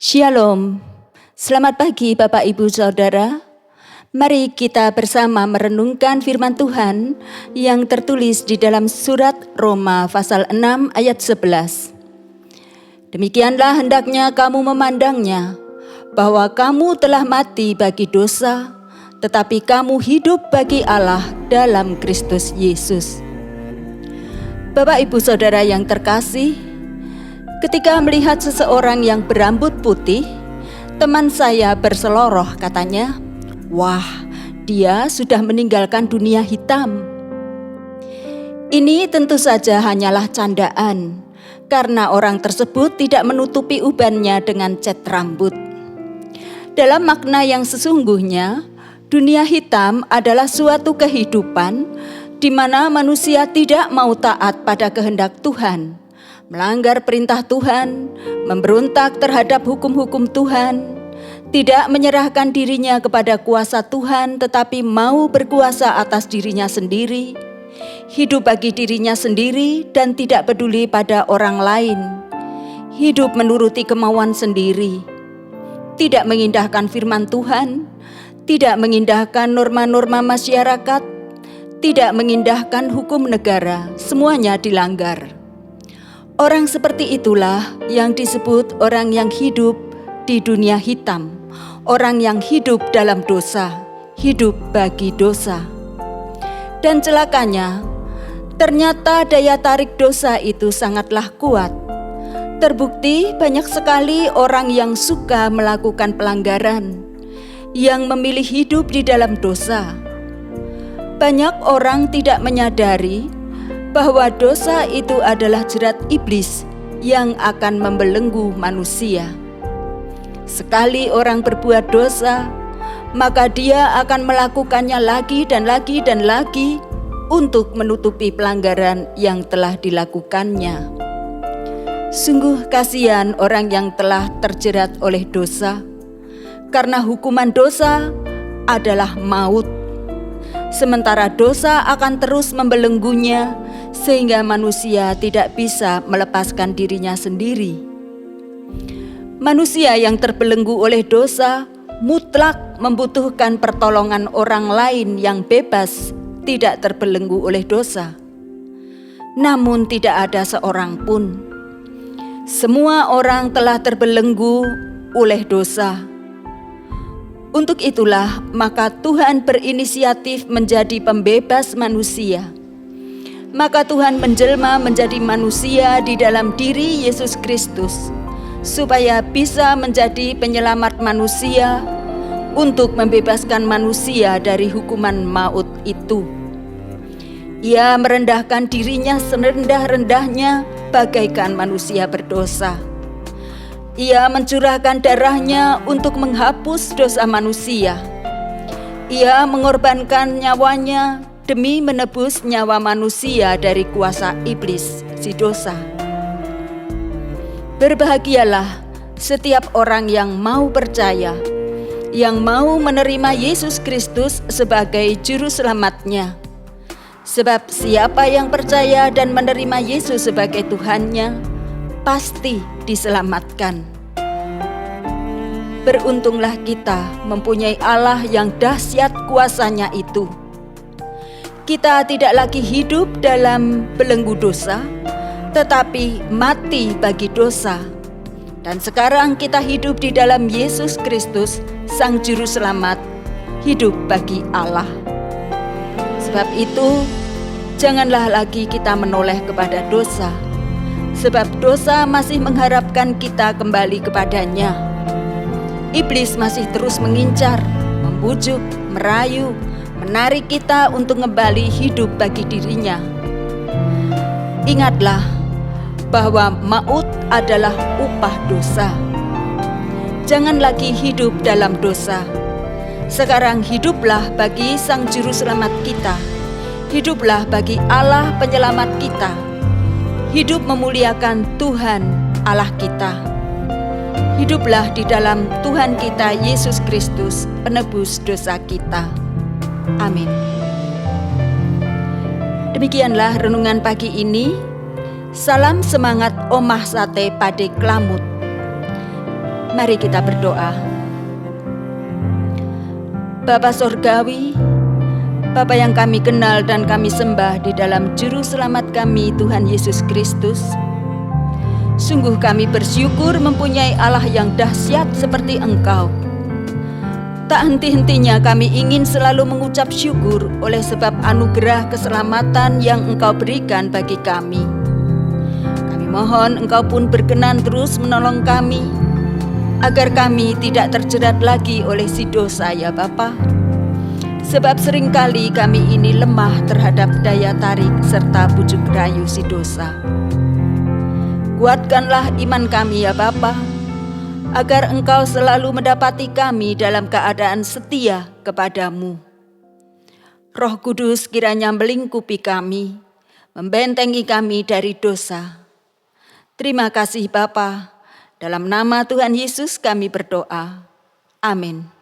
Shalom, selamat pagi Bapak Ibu Saudara. Mari kita bersama merenungkan firman Tuhan yang tertulis di dalam surat Roma pasal 6 ayat 11. Demikianlah hendaknya kamu memandangnya, bahwa kamu telah mati bagi dosa, tetapi kamu hidup bagi Allah dalam Kristus Yesus. Bapak Ibu Saudara yang terkasih, ketika melihat seseorang yang berambut putih, teman saya berseloroh katanya, "Wah, dia sudah meninggalkan dunia hitam." Ini tentu saja hanyalah candaan, karena orang tersebut tidak menutupi ubannya dengan cat rambut. Dalam makna yang sesungguhnya, dunia hitam adalah suatu kehidupan di mana manusia tidak mau taat pada kehendak Tuhan, melanggar perintah Tuhan, memberontak terhadap hukum-hukum Tuhan, tidak menyerahkan dirinya kepada kuasa Tuhan tetapi mau berkuasa atas dirinya sendiri, hidup bagi dirinya sendiri dan tidak peduli pada orang lain, hidup menuruti kemauan sendiri, tidak mengindahkan firman Tuhan, tidak mengindahkan norma-norma masyarakat, tidak mengindahkan hukum negara, semuanya dilanggar. Orang seperti itulah yang disebut orang yang hidup di dunia hitam, orang yang hidup dalam dosa, hidup bagi dosa. Dan celakanya, ternyata daya tarik dosa itu sangatlah kuat. Terbukti banyak sekali orang yang suka melakukan pelanggaran, yang memilih hidup di dalam dosa. Banyak orang tidak menyadari bahwa dosa itu adalah jerat iblis yang akan membelenggu manusia. Sekali orang berbuat dosa, maka dia akan melakukannya lagi dan lagi dan lagi untuk menutupi pelanggaran yang telah dilakukannya. Sungguh kasihan orang yang telah terjerat oleh dosa, karena hukuman dosa adalah maut. Sementara dosa akan terus membelenggunya, sehingga manusia tidak bisa melepaskan dirinya sendiri. Manusia yang terbelenggu oleh dosa mutlak membutuhkan pertolongan orang lain yang bebas, tidak terbelenggu oleh dosa. Namun tidak ada seorang pun. Semua orang telah terbelenggu oleh dosa. Untuk itulah maka Tuhan berinisiatif menjadi pembebas manusia. Maka Tuhan menjelma menjadi manusia di dalam diri Yesus Kristus, supaya bisa menjadi penyelamat manusia untuk membebaskan manusia dari hukuman maut itu. Ia merendahkan dirinya serendah-rendahnya bagaikan manusia berdosa. Ia mencurahkan darahnya untuk menghapus dosa manusia. Ia mengorbankan nyawanya demi menebus nyawa manusia dari kuasa iblis, si dosa. Berbahagialah setiap orang yang mau percaya, yang mau menerima Yesus Kristus sebagai juru selamatnya. Sebab siapa yang percaya dan menerima Yesus sebagai Tuhannya, pasti diselamatkan. Beruntunglah kita mempunyai Allah yang dahsyat kuasanya itu. Kita tidak lagi hidup dalam belenggu dosa, tetapi mati bagi dosa. Dan sekarang kita hidup di dalam Yesus Kristus, Sang Juru Selamat, hidup bagi Allah. Sebab itu, janganlah lagi kita menoleh kepada dosa, sebab dosa masih mengharapkan kita kembali kepadanya. Iblis masih terus mengincar, membujuk, merayu, menarik kita untuk kembali hidup bagi dirinya. Ingatlah bahwa maut adalah upah dosa. Jangan lagi hidup dalam dosa. Sekarang hiduplah bagi Sang Juru Selamat kita. Hiduplah bagi Allah penyelamat kita. Hidup memuliakan Tuhan Allah kita. Hiduplah di dalam Tuhan kita Yesus Kristus, penebus dosa kita. Amin. Demikianlah renungan pagi ini. Salam semangat Omah Sate Pade Klamut. Mari kita berdoa. Bapa Sorgawi, Bapa yang kami kenal dan kami sembah di dalam Juru Selamat kami, Tuhan Yesus Kristus. Sungguh kami bersyukur mempunyai Allah yang dahsyat seperti Engkau. Tak henti-hentinya kami ingin selalu mengucap syukur oleh sebab anugerah keselamatan yang Engkau berikan bagi kami. Kami mohon Engkau pun berkenan terus menolong kami, agar kami tidak terjerat lagi oleh si dosa ya Bapa. Sebab seringkali kami ini lemah terhadap daya tarik serta bujuk rayu si dosa. Kuatkanlah iman kami ya Bapa, agar Engkau selalu mendapati kami dalam keadaan setia kepadamu. Roh Kudus kiranya melingkupi kami, membentengi kami dari dosa. Terima kasih Bapa, dalam nama Tuhan Yesus kami berdoa. Amin.